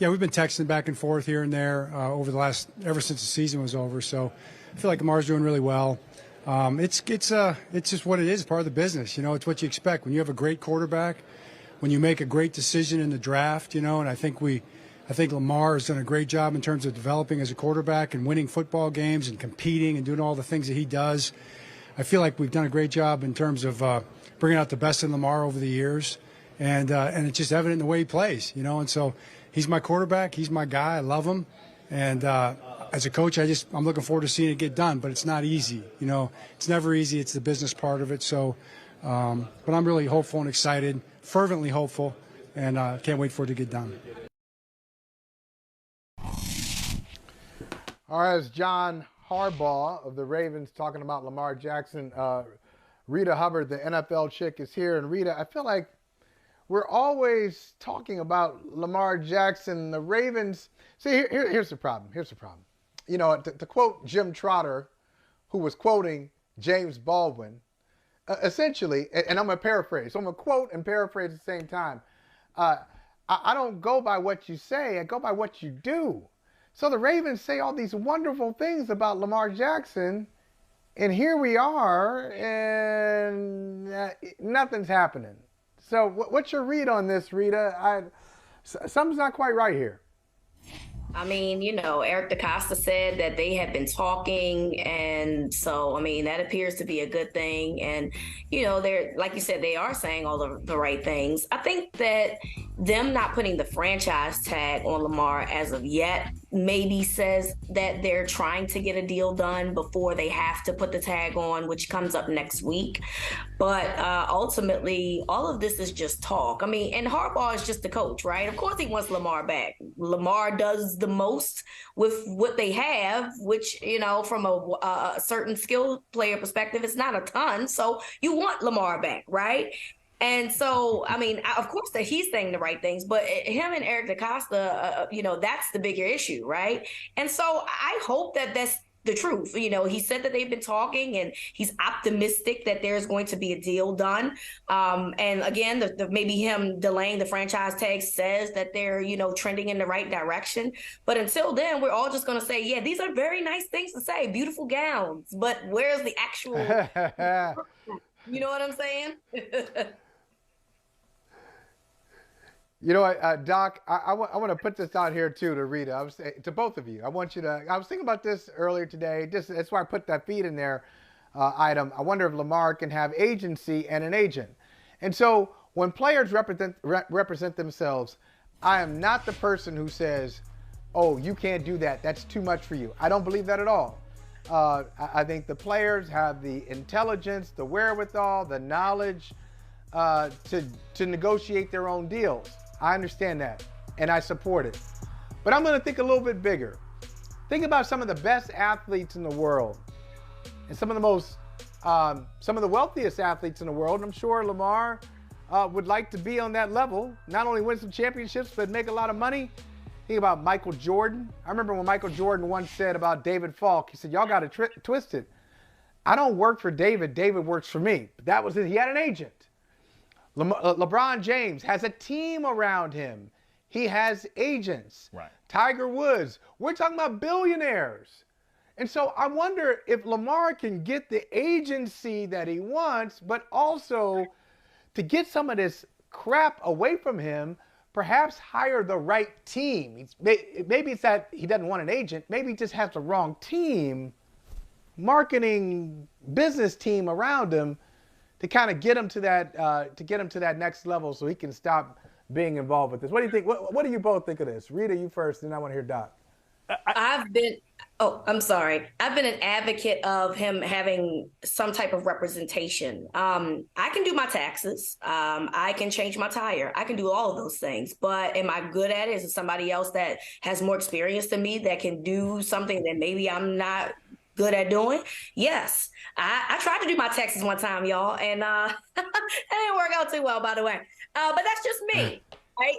Yeah, we've been texting back and forth here and there ever since the season was over. So I feel like Lamar's doing really well. It's just what it is, part of the business. It's what you expect when you have a great quarterback, when you make a great decision in the draft. And I think Lamar has done a great job in terms of developing as a quarterback and winning football games and competing and doing all the things that he does. I feel like we've done a great job in terms of bringing out the best in Lamar over the years, and it's just evident in the way he plays. And so he's my quarterback, he's my guy, I love him, and as a coach, I'm looking forward to seeing it get done, but it's not easy. It's never easy. It's the business part of it. So, but I'm really hopeful and excited, fervently hopeful, and can't wait for it to get done. All right, it's John Harbaugh of the Ravens talking about Lamar Jackson. Reeta Hubbard, the NFL chick, is here. And Reeta, I feel like we're always talking about Lamar Jackson, the Ravens. See, here's the problem. To quote Jim Trotter, who was quoting James Baldwin, essentially, and I'm going to paraphrase. So I'm going to quote and paraphrase at the same time. I don't go by what you say. I go by what you do. So the Ravens say all these wonderful things about Lamar Jackson, and here we are, and nothing's happening. So what's your read on this, Reeta? Something's not quite right here. I mean, Eric DeCosta said that they have been talking, and so, that appears to be a good thing. And, they're, like you said, they are saying all the right things. I think that them not putting the franchise tag on Lamar as of yet maybe says that they're trying to get a deal done before they have to put the tag on, which comes up next week. But ultimately, all of this is just talk. And Harbaugh is just the coach, right? Of course he wants Lamar back. Lamar does the most with what they have, which, from a certain skill player perspective, it's not a ton. So you want Lamar back, right? And so, of course that he's saying the right things, but him and Eric DeCosta, that's the bigger issue, right? And so I hope that that's the truth. He said that they've been talking, and he's optimistic that there's going to be a deal done. And again, maybe him delaying the franchise tag says that they're, trending in the right direction. But until then, we're all just going to say, yeah, these are very nice things to say, beautiful gowns, but where's the actual, you know what I'm saying? Doc, I want to put this out here too to Reeta. I was to both of you. I was thinking about this earlier today. That's why I put that feed in there item. I wonder if Lamar can have agency and an agent. And so when players represent themselves, I am not the person who says, "Oh, you can't do that. That's too much for you." I don't believe that at all. I think the players have the intelligence, the wherewithal, the knowledge to negotiate their own deals. I understand that, and I support it. But I'm going to think a little bit bigger. Think about some of the best athletes in the world, and some of the wealthiest athletes in the world. And I'm sure Lamar would like to be on that level, not only win some championships, but make a lot of money. Think about Michael Jordan. I remember when Michael Jordan once said about David Falk, he said, "Y'all got to twist it. I don't work for David. David works for me." But that was it. He had an agent. LeBron James has a team around him. He has agents. Right. Tiger Woods. We're talking about billionaires. And so I wonder if Lamar can get the agency that he wants, but also to get some of this crap away from him, perhaps hire the right team. Maybe it's that he doesn't want an agent. Maybe he just has the wrong team, marketing, business team around him, to kind of get him to that next level so he can stop being involved with this. What do you think? What do you both think of this? Reeta, you first, and I want to hear Doc. I've been an advocate of him having some type of representation. I can do my taxes. I can change my tire. I can do all of those things. But am I good at it? Is it somebody else that has more experience than me that can do something that maybe I'm not good at doing? Yes. I tried to do my taxes one time, y'all, and it didn't work out too well, by the way. But that's just me. Right.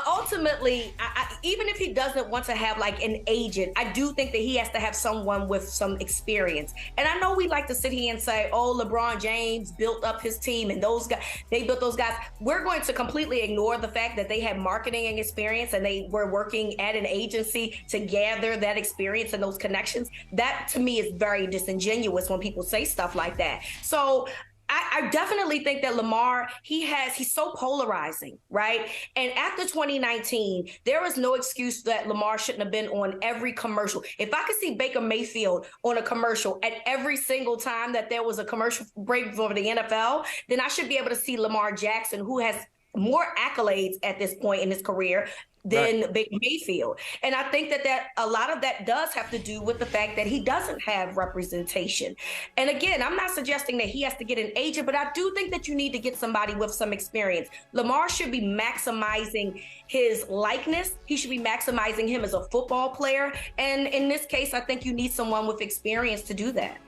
Ultimately, even if he doesn't want to have like an agent, I do think that he has to have someone with some experience. And I know we like to sit here and say, oh, LeBron James built up his team and those guys, they built those guys. We're going to completely ignore the fact that they had marketing and experience and they were working at an agency to gather that experience and those connections. That to me is very disingenuous when people say stuff like that. So I definitely think that Lamar, he's so polarizing, right? And after 2019, there is no excuse that Lamar shouldn't have been on every commercial. If I could see Baker Mayfield on a commercial at every single time that there was a commercial break for the NFL, then I should be able to see Lamar Jackson, who has more accolades at this point in his career than Baker Mayfield. And I think that a lot of that does have to do with the fact that he doesn't have representation. And again, I'm not suggesting that he has to get an agent, but I do think that you need to get somebody with some experience. Lamar should be maximizing his likeness. He should be maximizing him as a football player. And in this case, I think you need someone with experience to do that.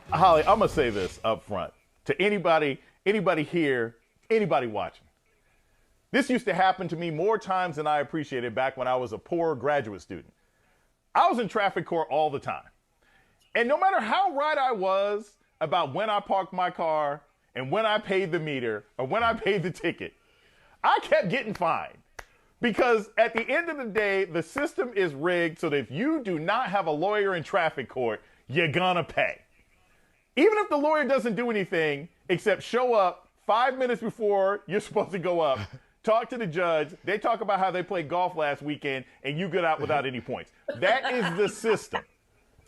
Holly, I'm going to say this up front to anybody here, anybody watching. This used to happen to me more times than I appreciated back when I was a poor graduate student. I was in traffic court all the time. And no matter how right I was about when I parked my car and when I paid the meter or when I paid the ticket, I kept getting fined. Because at the end of the day, the system is rigged so that if you do not have a lawyer in traffic court, you're gonna pay. Even if the lawyer doesn't do anything except show up 5 minutes before you're supposed to go up, talk to the judge, they talk about how they played golf last weekend, and you get out without any points. That is the system.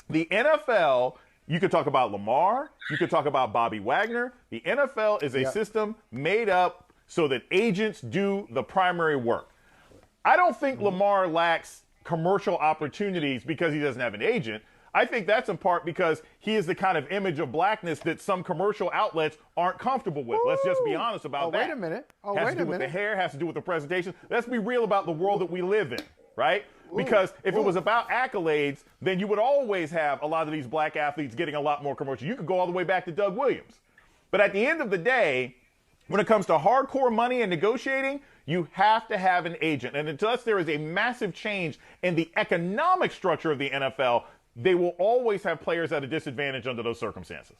The NFL, you could talk about Lamar, you could talk about Bobby Wagner. The NFL is a system made up so that agents do the primary work. I don't think Lamar lacks commercial opportunities because he doesn't have an agent. I think that's in part because he is the kind of image of blackness that some commercial outlets aren't comfortable with. Ooh. Let's just be honest about that. Wait a minute. Has to do with the hair, has to do with the presentation. Let's be real about the world that we live in, right? Because if it was about accolades, then you would always have a lot of these black athletes getting a lot more commercial. You could go all the way back to Doug Williams. But at the end of the day, when it comes to hardcore money and negotiating, you have to have an agent. And unless there is a massive change in the economic structure of the NFL, they will always have players at a disadvantage under those circumstances.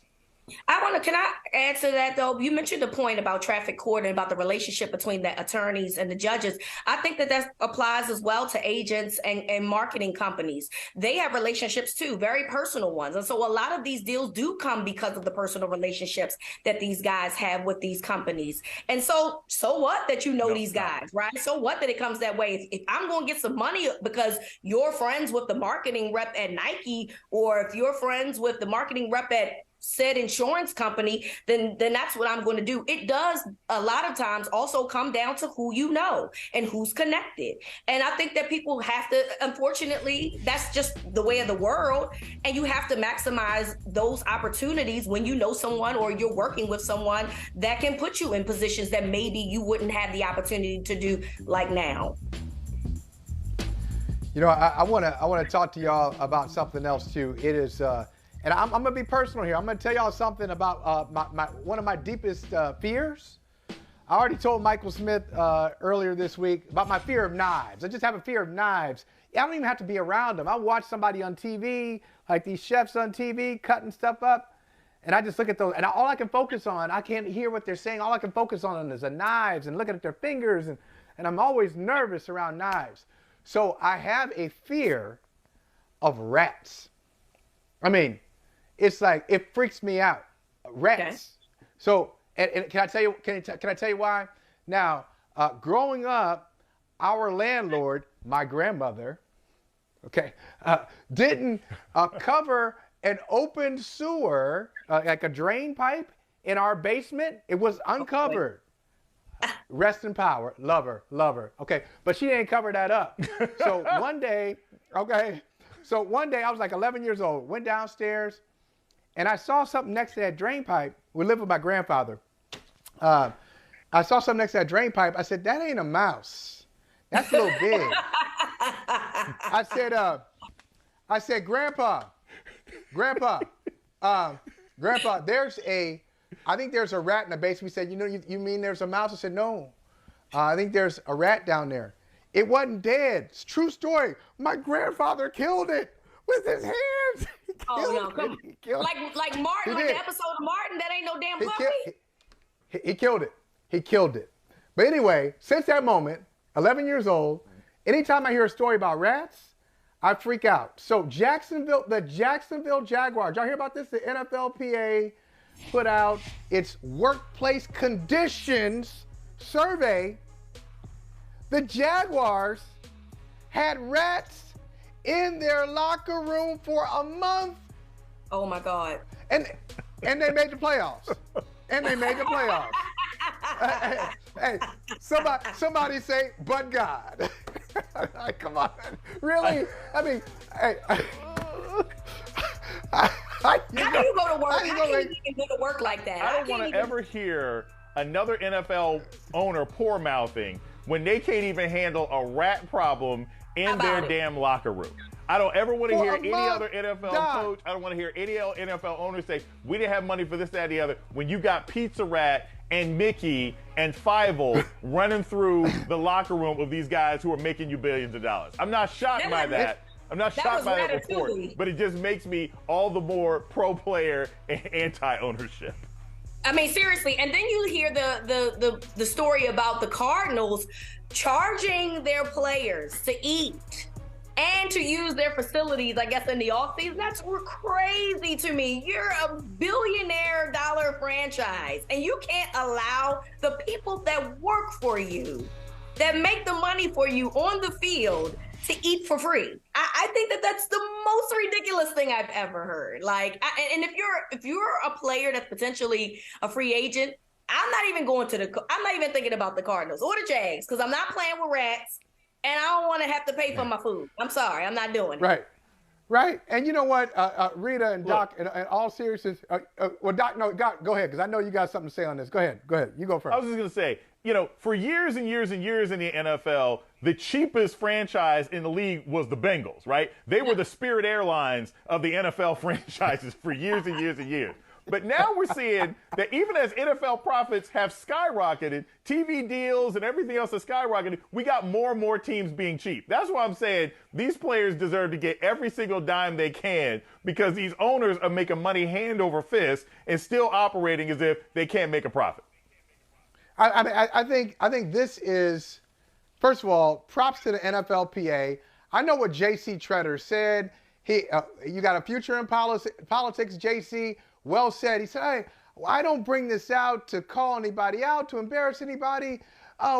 Can I add to that though? You mentioned the point about traffic court and about the relationship between the attorneys and the judges. I think that applies as well to agents and marketing companies. They have relationships too, very personal ones. And so a lot of these deals do come because of the personal relationships that these guys have with these companies. And so what that you know these guys, right? So what that it comes that way? If I'm going to get some money because you're friends with the marketing rep at Nike, or if you're friends with the marketing rep at said insurance company, then that's what I'm going to do. It does a lot of times also come down to who you know and who's connected. And I think that people have to, unfortunately, that's just the way of the world. And you have to maximize those opportunities when you know someone or you're working with someone that can put you in positions that maybe you wouldn't have the opportunity to do like now. You know, I want to talk to y'all about something else too. It is, and I'm going to be personal here. I'm going to tell y'all something about one of my deepest fears. I already told Michael Smith earlier this week about my fear of knives. I just have a fear of knives. I don't even have to be around them. I watch somebody on TV, like these chefs on TV, cutting stuff up, and I just look at those. And all I can focus on, I can't hear what they're saying. All I can focus on is the knives and looking at their fingers, and I'm always nervous around knives. So I have a fear of rats. I mean, it's like, it freaks me out. Rats. Okay. So, and can I tell you? Can I tell you why? Now, growing up, our landlord, my grandmother, didn't cover an open sewer, like a drain pipe, in our basement. It was uncovered. Rest in power. Love her. Okay, but she didn't cover that up. So one day, I was like 11 years old, went downstairs, and I saw something next to that drain pipe. We lived with my grandfather. I saw something next to that drain pipe. I said, that ain't a mouse. That's a little big. I said, Grandpa, I think there's a rat in the basement. He said, you mean there's a mouse? I said, no. I think there's a rat down there. It wasn't dead. It's a true story. My grandfather killed it with his hands. Oh no, come on. Like Martin, like the episode of Martin, that ain't no damn puppy. He killed it. He killed it. But anyway, since that moment, 11 years old, anytime I hear a story about rats, I freak out. So the Jacksonville Jaguars, y'all hear about this? The NFLPA put out its workplace conditions survey. The Jaguars had rats in their locker room for a month. Oh my God. And they made the playoffs. Hey, somebody say, but God. Come on. Really? I mean, hey. How do you go to work? How can you even go to work like that? I don't want to ever hear another NFL owner poor mouthing when they can't even handle a rat problem in their damn locker room. I don't ever want to hear any other NFL coach. I don't want to hear any NFL owner say, we didn't have money for this, that, and the other. When you got Pizza Rat and Mickey and Fievel running through the locker room of these guys who are making you billions of dollars. I'm not shocked by that. I'm not shocked by that report, but it just makes me all the more pro-player and anti-ownership. I mean, seriously. And then you hear the story about the Cardinals charging their players to eat and to use their facilities, I guess, in the offseason. That's crazy to me. You're a billionaire dollar franchise, and you can't allow the people that work for you, that make the money for you on the field, to eat for free. I think that's the most ridiculous thing I've ever heard. Like, and if you're a player that's potentially a free agent, I'm not even thinking about the Cardinals or the Jags, because I'm not playing with rats. And I don't want to have to pay for my food. I'm sorry, I'm not doing it. Right. And you know what, Reeta and Doc, in all seriousness, Doc, go ahead, because I know you got something to say on this. Go ahead. You go first. I was just going to say, for years and years and years in the NFL, the cheapest franchise in the league was the Bengals, right? They were the Spirit Airlines of the NFL franchises for years and years and years. But now we're seeing that even as NFL profits have skyrocketed, TV deals and everything else has skyrocketed, we got more and more teams being cheap. That's why I'm saying these players deserve to get every single dime they can, because these owners are making money hand over fist and still operating as if they can't make a profit. I think this is, first of all, props to the NFLPA. I know what J.C. Treader said. You got a future in politics, J.C. Well said. He said, hey, I don't bring this out to call anybody out, to embarrass anybody.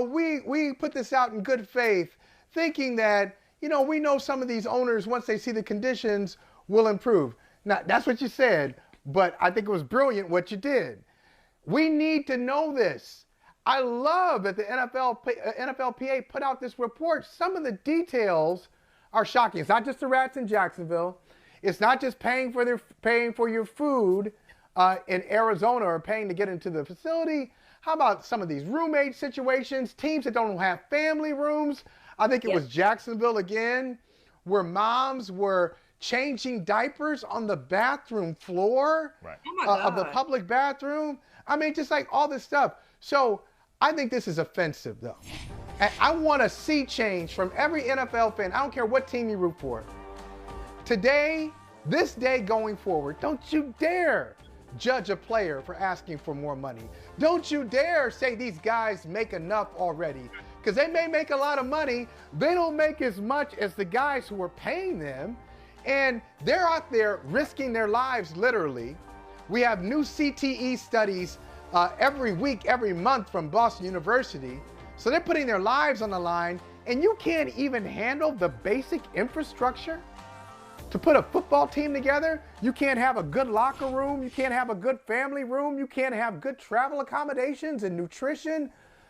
We put this out in good faith, thinking that, we know some of these owners, once they see the conditions, will improve. Now, that's what you said, but I think it was brilliant what you did. We need to know this. I love that the NFLPA put out this report. Some of the details are shocking. It's not just the rats in Jacksonville. It's not just paying for your food in Arizona, or paying to get into the facility. How about some of these roommate situations, teams that don't have family rooms? I think it was Jacksonville again, where moms were changing diapers on the bathroom floor of the public bathroom. I mean, just like all this stuff. So I think this is offensive, though. And I want to see change from every NFL fan. I don't care what team you root for. Today, this day going forward, don't you dare judge a player for asking for more money. Don't you dare say these guys make enough already, because they may make a lot of money. They don't make as much as the guys who are paying them, and they're out there risking their lives, literally. We have new CTE studies every week, every month from Boston University. So they're putting their lives on the line, and you can't even handle the basic infrastructure to put a football team together. You can't have a good locker room. You can't have a good family room. You can't have good travel accommodations and nutrition.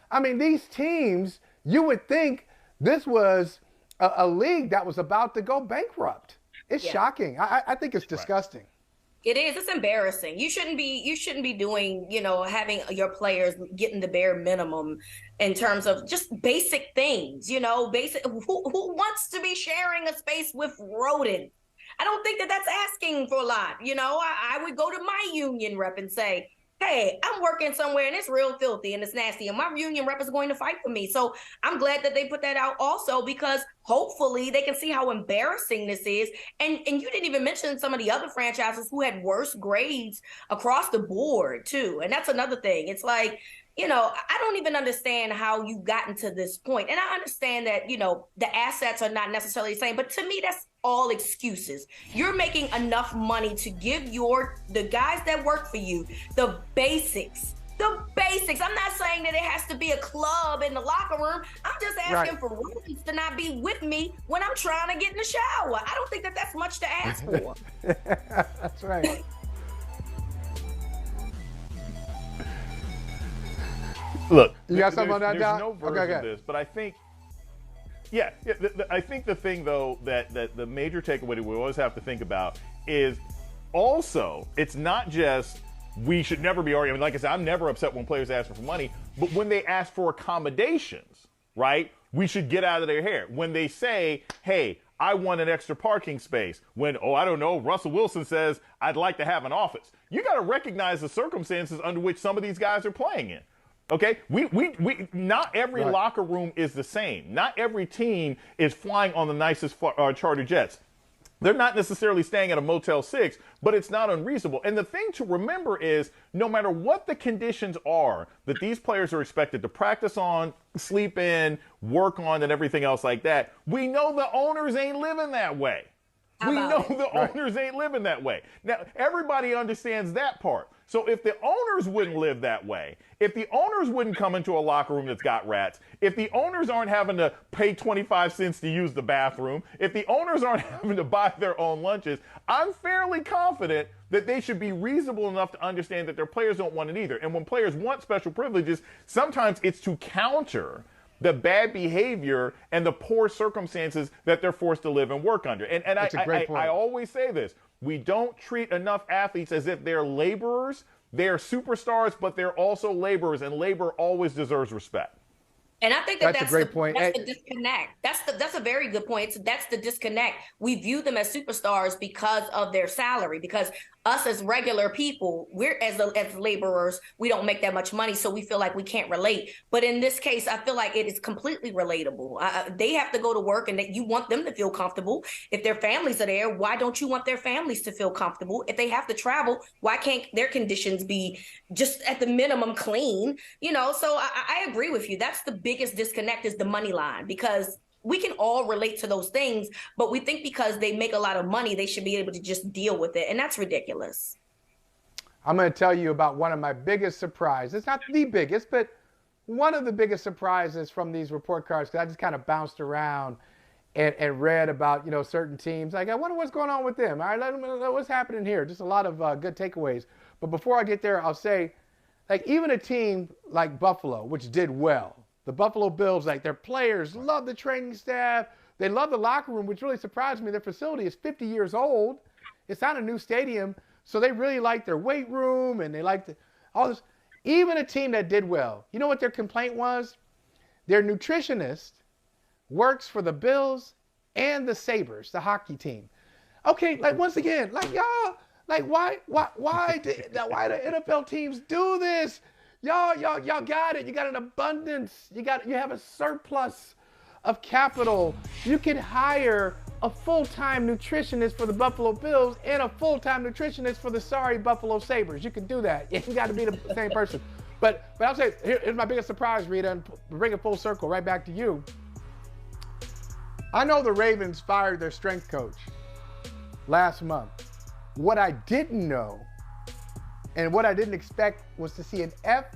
I mean, these teams, you would think this was a league that was about to go bankrupt. It's shocking. I think it's disgusting. It is. It's embarrassing. You shouldn't be doing, having your players getting the bare minimum in terms of just basic things, basic. Who wants to be sharing a space with rodents? I don't think that's asking for a lot. I would go to my union rep and say, hey, I'm working somewhere and it's real filthy and it's nasty, and my union rep is going to fight for me. So I'm glad that they put that out also, because hopefully they can see how embarrassing this is. And you didn't even mention some of the other franchises who had worse grades across the board too. And that's another thing. It's like, I don't even understand how you gotten to this point. And I understand that, the assets are not necessarily the same, but to me, that's all excuses. You're making enough money to give the guys that work for you the basics. The basics. I'm not saying that it has to be a club in the locker room. I'm just asking for roommates to not be with me when I'm trying to get in the shower. I don't think that that's much to ask for. That's right. Look, you got something on that, there's Doc? no version of this, but I think, I think the thing, though, that the major takeaway that we always have to think about is also, it's not just we should never be arguing. I mean, like I said, I'm never upset when players ask for money, but when they ask for accommodations, right, we should get out of their hair. When they say, hey, I want an extra parking space. When, I don't know, Russell Wilson says, I'd like to have an office. You got to recognize the circumstances under which some of these guys are playing in. Okay, we not every locker room is the same. Not every team is flying on the nicest charter jets. They're not necessarily staying at a Motel 6, but it's not unreasonable. And the thing to remember is, no matter what the conditions are that these players are expected to practice on, sleep in, work on, and everything else like that, we know the owners ain't living that way. We know the owners ain't living that way. Now, everybody understands that part. So if the owners wouldn't live that way, if the owners wouldn't come into a locker room that's got rats, if the owners aren't having to pay 25 cents to use the bathroom, if the owners aren't having to buy their own lunches, I'm fairly confident that they should be reasonable enough to understand that their players don't want it either. And when players want special privileges, sometimes it's to counter the bad behavior and the poor circumstances that they're forced to live and work under. And I always say this. We don't treat enough athletes as if they're laborers. They're superstars, but they're also laborers, and labor always deserves respect. And I think that's a great point. That's the disconnect. That's a very good point. So that's the disconnect. We view them as superstars because of their salary, because us as regular people, we're as laborers, we don't make that much money, so we feel like we can't relate. But in this case, I feel like it is completely relatable. They have to go to work, and you want them to feel comfortable. If their families are there, why don't you want their families to feel comfortable? If they have to travel, why can't their conditions be just at the minimum clean? So I agree with you. That's the biggest disconnect, is the money line, because we can all relate to those things, but we think because they make a lot of money, they should be able to just deal with it. And that's ridiculous. I'm going to tell you about one of my biggest surprises. It's not the biggest, but one of the biggest surprises from these report cards, because I just kind of bounced around and read about, certain teams. Like, I wonder what's going on with them. All right, let them know what's happening here. Just a lot of good takeaways. But before I get there, I'll say, like, even a team like Buffalo, which did well, the Buffalo Bills, like, their players love the training staff. They love the locker room, which really surprised me. Their facility is 50 years old. It's not a new stadium. So they really like their weight room, and they like all this. Even a team that did well, you know what their complaint was? Their nutritionist works for the Bills and the Sabres, the hockey team. Okay, like, once again, like, y'all, like, why do the NFL teams do this? Y'all got it. You got an abundance. You have a surplus of capital. You can hire a full-time nutritionist for the Buffalo Bills and a full-time nutritionist for the sorry Buffalo Sabres. You can do that. You got to be the same person. But I'll say, here's my biggest surprise, Reeta, and bring it full circle right back to you. I know the Ravens fired their strength coach last month. What I didn't know and what I didn't expect was to see an F-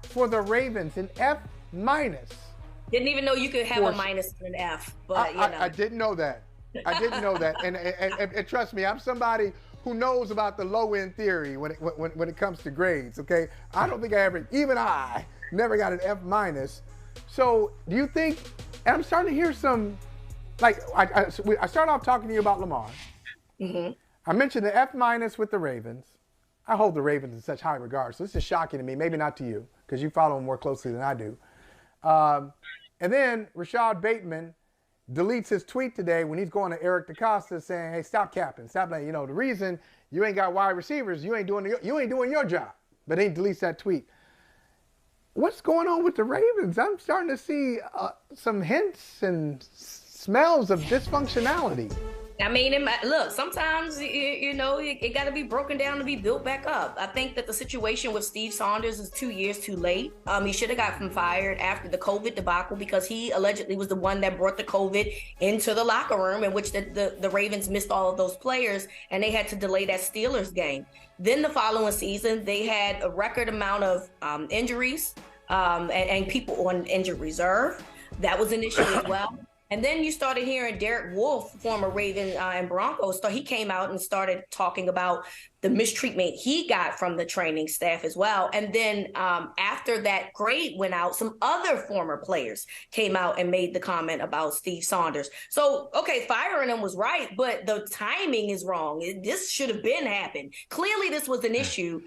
for the Ravens, an F-. Didn't even know you could have a minus and an F, but I didn't know that. I didn't know that. And trust me, I'm somebody who knows about the low-end theory when it comes to grades, okay? I don't think I never got an F-. So do you think, and I'm starting to hear some, like, I started off talking to you about Lamar. Mm-hmm. I mentioned the F- with the Ravens. I hold the Ravens in such high regard, so this is shocking to me. Maybe not to you, because you follow them more closely than I do. And then Rashad Bateman deletes his tweet today when he's going to Eric DeCosta saying, hey, stop capping, stop that. You know, the reason you ain't got wide receivers, you ain't doing your job. But he deletes that tweet. What's going on with the Ravens? I'm starting to see some hints and smells of dysfunctionality. I mean, look, sometimes, you know, it got to be broken down to be built back up. I think that the situation with Steve Saunders is 2 years too late. He should have gotten fired after the COVID debacle because he allegedly was the one that brought the COVID into the locker room, in which the Ravens missed all of those players and they had to delay that Steelers game. Then the following season, they had a record amount of injuries and people on injured reserve. That was an issue as well. And then you started hearing Derek Wolfe, former Raven and Broncos, so he came out and started talking about the mistreatment he got from the training staff as well. And then after that grade went out, some other former players came out and made the comment about Steve Saunders. So, okay, firing him was right, but the timing is wrong. This should have been happened. Clearly, this was an issue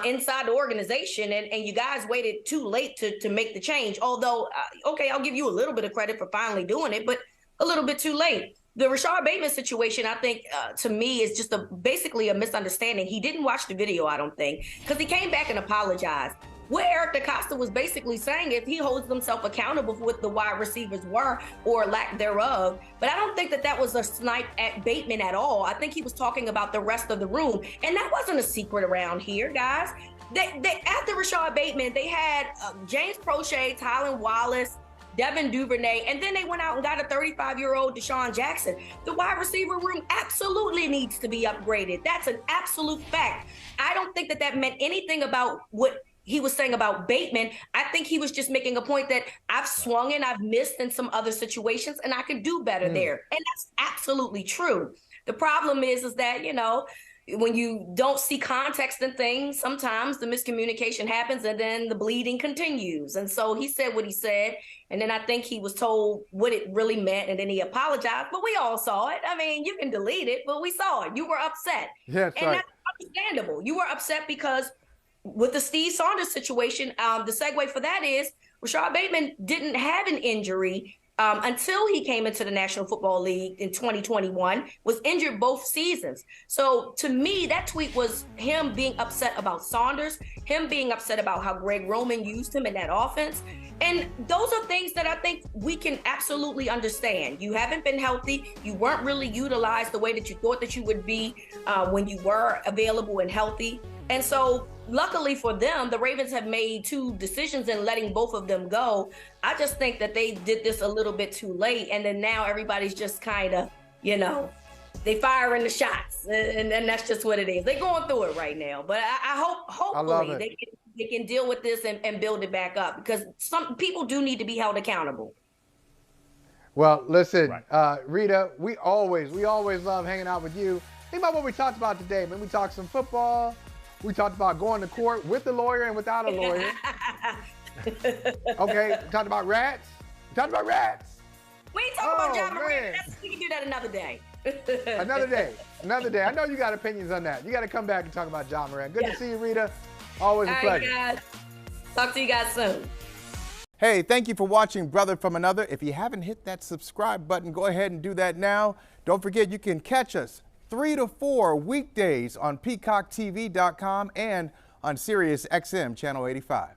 inside the organization, and you guys waited too late to make the change. Although, okay, I'll give you a little bit of credit for finally doing it, but a little bit too late. The Rashard Bateman situation, I think, to me, is just basically a misunderstanding. He didn't watch the video, I don't think, because he came back and apologized. What Eric DeCosta was basically saying is he holds himself accountable for what the wide receivers were or lack thereof. But I don't think that was a snipe at Bateman at all. I think he was talking about the rest of the room. And that wasn't a secret around here, guys. After Rashard Bateman, they had James Prochet, Tylan Wallace, Devin Duvernay, and then they went out and got a 35-year-old Deshaun Jackson. The wide receiver room absolutely needs to be upgraded. That's an absolute fact. I don't think that meant anything about what he was saying about Bateman. I think he was just making a point that I've swung and I've missed in some other situations and I could do better there. And that's absolutely true. The problem is that, you know, when you don't see context in things, sometimes the miscommunication happens and then the bleeding continues. And so he said what he said. And then I think he was told what it really meant. And then he apologized. But we all saw it. I mean, you can delete it, but we saw it. You were upset. Yes, and that's understandable. You were upset because with the Steve Saunders situation, the segue for that is Rashard Bateman didn't have an injury until he came into the National Football League in 2021, was injured both seasons. So to me, that tweet was him being upset about Saunders, him being upset about how Greg Roman used him in that offense. And those are things that I think we can absolutely understand. You haven't been healthy. You weren't really utilized the way that you thought that you would be when you were available and healthy. And so luckily for them, the Ravens have made two decisions in letting both of them go. I just think that they did this a little bit too late. And then now everybody's just kind of, you know, they firing the shots. And that's just what it is. They're going through it right now. But I hopefully they can deal with this and build it back up, because some people do need to be held accountable. Well, listen, Reeta, we always love hanging out with you. Think about what we talked about today. Man, we talked some football. We talked about going to court with a lawyer and without a lawyer. Okay, we talked about rats. We talked about rats. We ain't talking about John Moran. We can do that another day. Another day. I know you got opinions on that. You got to come back and talk about John Moran. Good to see you, Reeta. Always a pleasure. Guys. Talk to you guys soon. Hey, thank you for watching Brother from Another. If you haven't hit that subscribe button, go ahead and do that now. Don't forget, you can catch us 3 to 4 weekdays on PeacockTV.com and on Sirius XM Channel 85.